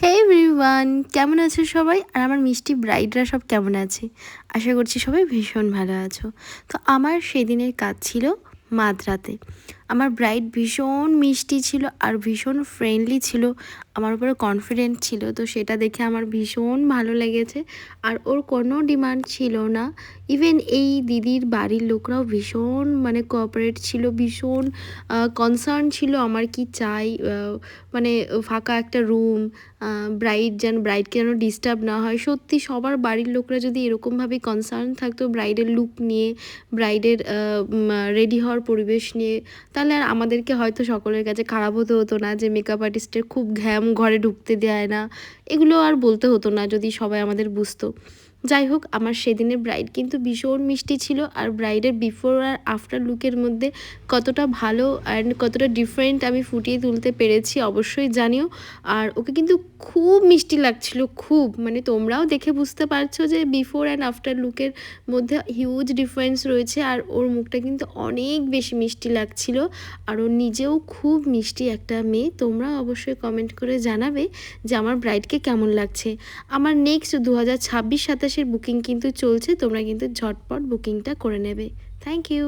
হে everyone, কেমন আছো সবাই? আর আমার মিষ্টি ব্রাইডরা সব কেমন আছে? আশা করছি সবাই ভীষণ ভালো আছো। তো আমার সেদিনের কাজ ছিল মাঝরাতে। আমার ব্রাইড ভীষণ মিষ্টি ছিল আর ভীষণ ফ্রেন্ডলি ছিল, আমার উপরে কনফিডেন্ট ছিল, তো সেটা দেখে আমার ভীষণ ভালো লেগেছে। আর ওর কোনো ডিমান্ড ছিল না। ইভেন এই দিদির বাড়ির লোকরাও ভীষণ কোঅপারেট ছিল, ভীষণ কনসার্ন ছিল আমার কি চাই, মানে ফাঁকা একটা রুম, ব্রাইডকে যেন ডিস্টার্ব না হয়। সত্যি সবার বাড়ির লোকরা যদি এরকমভাবে কনসার্ন থাকতো ব্রাইডের লুক নিয়ে, ব্রাইডের রেডি হওয়ার পরিবেশ নিয়ে, তাহলে আর আমাদেরকে হয়তো সকলের কাছে খারাপ হতো না যে মেকআপ আর্টিস্টের খুব ঘ্যাম, ঘরে ঢুকতে দেয় না, এগুলো আর বলতে হতো না যদি সবাই আমাদের বুঝতো। যাই হোক, আমার সেদিনের ব্রাইড কিন্তু ভীষণ মিষ্টি ছিল। আর ব্রাইডের বিফোর আর আফটার লুকের মধ্যে কতটা ভালো অ্যান্ড কতটা ডিফারেন্ট আমি ফুটিয়ে তুলতে পেরেছি অবশ্যই জানিও। আর ওকে কিন্তু খুব মিষ্টি লাগছিল, খুব, তোমরাও দেখে বুঝতে পারছো যে বিফোর অ্যান্ড আফটার লুকের মধ্যে হিউজ ডিফারেন্স রয়েছে। আর ওর মুখটা কিন্তু অনেক বেশি মিষ্টি লাগছিল। আর ও নিজেও খুব মিষ্টি একটা মেয়ে। তোমরা অবশ্যই কমেন্ট করে জানাবে যে আমার ব্রাইডকে কেমন লাগছে। আমার নেক্সট 2026-27 বুকিং কিন্তু চলছে, তোমরা কিন্তু ঝটপট বুকিংটা করে নেবে। Thank you.